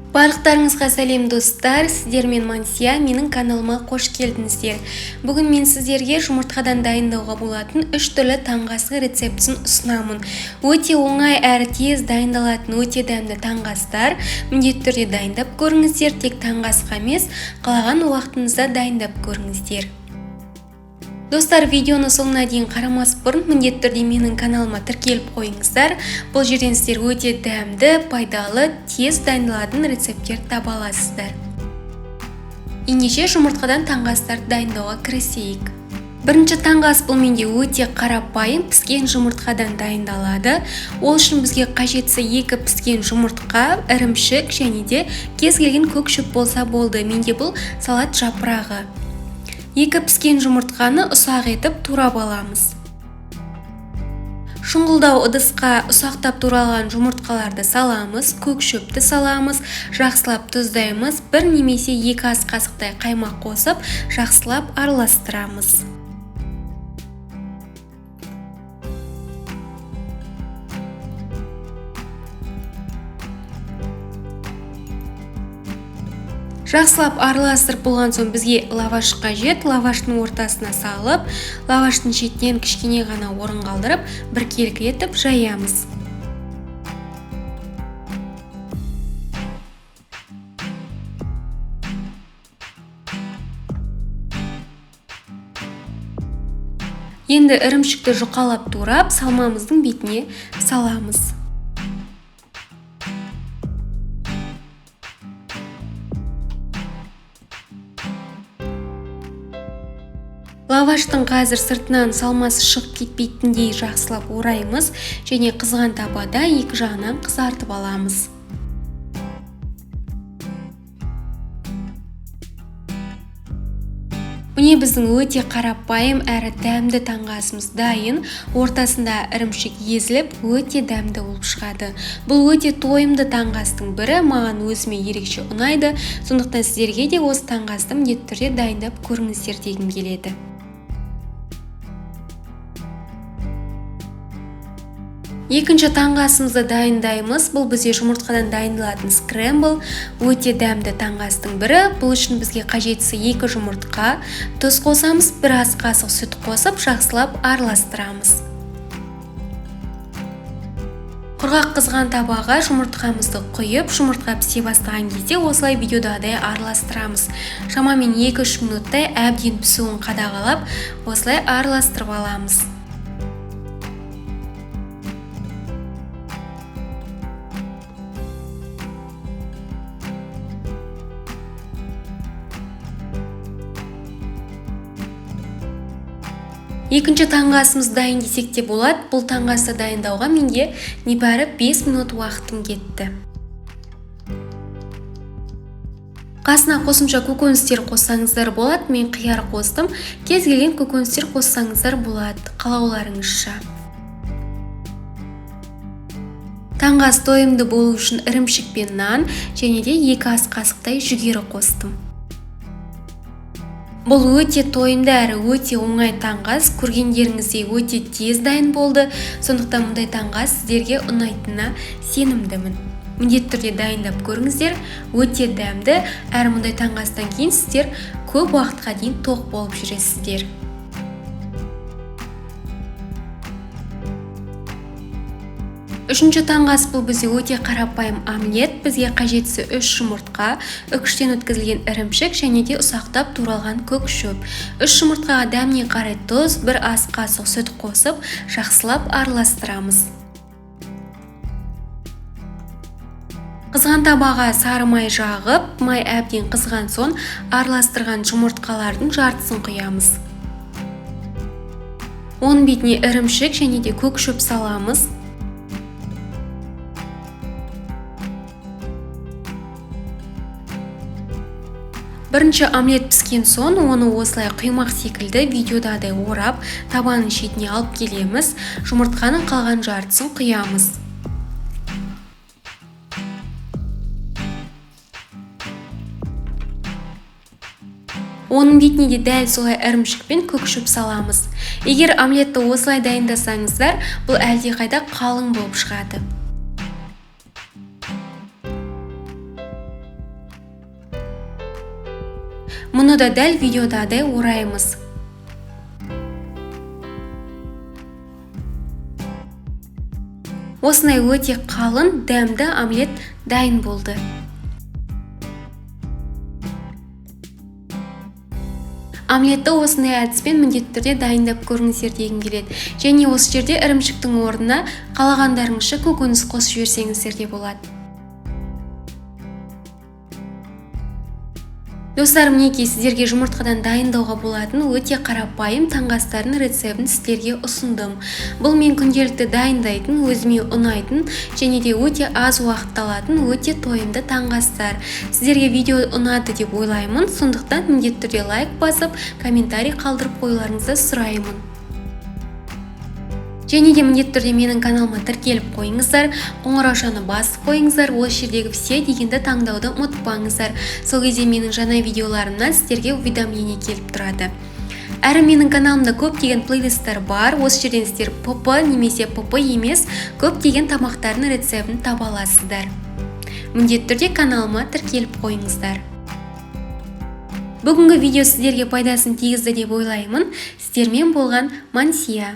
Барлықтарыңызға сәлем достар, сіздермен Мансия, менің каналыма қош келдіңіздер. Бүгін мен сіздерге жұмыртқадан дайындауға болатын 3 түрлі таңғы асы рецептісін ұсынамын. Өте оңай әрі тез дайындалатын өте дәмді таңғы астар. Міндетті түрде дайындап көріңіздер, тек таңғы асқа емес, қалаған уақытыңызда дайындап көріңіздер. Достар, видеоны соңына дейін қарамас бұрын міндетті түрде менің каналыма тіркеліп қойыңыздар. Бұл жерден сіздер өте дәмді, пайдалы, тез дайындалатын рецепттер таба аласыздар. Ендеше жұмыртқадан таңғы астарды дайындауға кірісейік. Бірінші таңғы ас бұл менде өте қарапайым піскен жұмыртқадан дайындалады. Ол үшін бізге қажетсі 2 піскен жұмыртқа, ірімшік және де кез келген көк шөп болса болды. Менде бұл салат жапырағы. 2 піскен жұмыртқаны ұсақ етіп турап аламыз. Шұңғылдау ыдысқа ұсақтап туралған жұмыртқаларды саламыз, көк шөпті саламыз, жақсылап тұздаймыз, 1 немесе 2 ас қасықтай қаймақ қосып, жақсылап араластырамыз. Жақсылап араластырып болған соң бізге лаваш қажет. Лаваштың ортасына салып, лаваштың шетінен кішкене ғана орын қалдырып, біркелкі етіп жаямыз. Енді ірімшікті жұқалап турап, салмамыздың бетіне саламыз. Лаваштың қазір сыртынан салмасы шығып кетпейтіндей жақсылап ораймыз және қызған табада 2 жағынан қызартып аламыз. Міне біздің өте қарапайым әрі дәмді таңғы асымыз дайын. Ортасында ірімшік езіліп, өте дәмді болып шығады. Бұл өте тойымды таңғы астың бірі, маған өзіме ерекше ұнайды. Сондықтан сіздерге де осы таңғы асты міндетті түрде дайындап көріңіздер дегім келеді. Екінші таңғы асымызды дайындаймыз. Бұл бізде жұмыртқадан дайындалатын скрэмбл, өте дәмді таңғы астың бірі. Бұл үшін бізге қажетсі 2 жұмыртқа, тұз қосамыз, 1 ас қасық сүт қосып, жақсылап араластырамыз. Құрғақ қызған табаға жұмыртқамызды құйып, жұмыртқа пісе бастаған кезде осылай видеодағыдай араластырамыз. Шамамен 2-3 минуттай әбден пісуін қадағалап, осылай араластырып аламыз. Екінші таңғы асымыз дайын десек те болады. Бұл таңғы асты дайындауға менде небәрі 5 минут уақытым кетті. Қасына қосымша көкөністер қоссаңыздар болады. Мен қияр қостым. Кез келген көкөністер қоссаңыздар болады. Қалауларыңызша. Таңғы ас тойымды болу үшін ірімшік пен нан және де 2 ас қасықтай жүгері қостым. Бұл өте тойымды әрі өте оңай таңғы ас, көргендеріңіздей өте тез дайын болды. Сондықтан мұндай таңғы ас сіздерге ұнайтынына сенімдімін. Міндетті түрде дайындап көріңіздер, өте дәмді, әрі мұндай таңғы астан кейін сіздер көп уақытқа дейін тоқ болып жүресіздер. Үшінші таңғы ас бұл бізде өте қарапайым омлет. Бізге қажетсі 3 жұмыртқа, үкіштен өткізілген ірімшік және де ұсақтап туралған көк шөп. 3 жұмыртқаға дәміне қарай тұз, 1 ас қасық сүт қосып, жақсылап араластырамыз. Қызған табаға сары май жағып, май әбден қызған соң араластырған жұмыртқалардың жартысын құямыз. Оның бетіне ірімшік және де көк шөп саламыз. Бірінші омлет піскен соң, оны осылай құймақ секілді видеодағыдай орап, табанын шетіне алып келеміз. Жұмыртқаның қалған жартысын құямыз. Оның бетіне де дәл солай ірімшік пен көк шөп саламыз. Егер омлетті осылай дайындасаңыздар, бұл әлдеқайда қалың болып шығады. Мұны да дәл видеодадай ораймыз. Осындай өте қалың, дәмді омлет дайын болды. Омлетті осындай әдіспен міндетті түрде дайындап көріңіздер дегім келеді. Және осы жерде ірімшіктің орнына қалағандарыңызша көкөніс қосып жіберсеңіздер де болады. Достарым, мінекей сіздерге жұмыртқадан дайындауға болатын өте қарапайым таңғы астардың рецептін сіздерге ұсындым. Бұл мен күнделікті дайындайтын, өзіме ұнайтын және де өте аз уақыт алатын өте тойымды таңғы астар. Сіздерге видео ұнады деп ойлаймын, сондықтан міндетті түрде лайк басып, комментарий қалдырып қоюларыңызды сұраймын. Және де міндетті түрде менің каналыма тіркеліп қойыңыздар, қоңыраушаны басып қойыңыздар, осы жердегі все дегенді таңдауды ұмытпаңыздар. Сол кезде менің жаңа видеоларымнан сіздерге уведомление келіп тұрады. Әрі менің каналымда көптеген плейлисттер бар. Осы жерден сіздер ПП немесе ПП емес көптеген тамақтардың рецептін таба аласыздар. Міндетті түрде каналыма тіркеліп қойыңыздар. Бүгінгі видео сіздерге пайдасын тигізді деп ойлаймын. Сіздермен болған Мансия.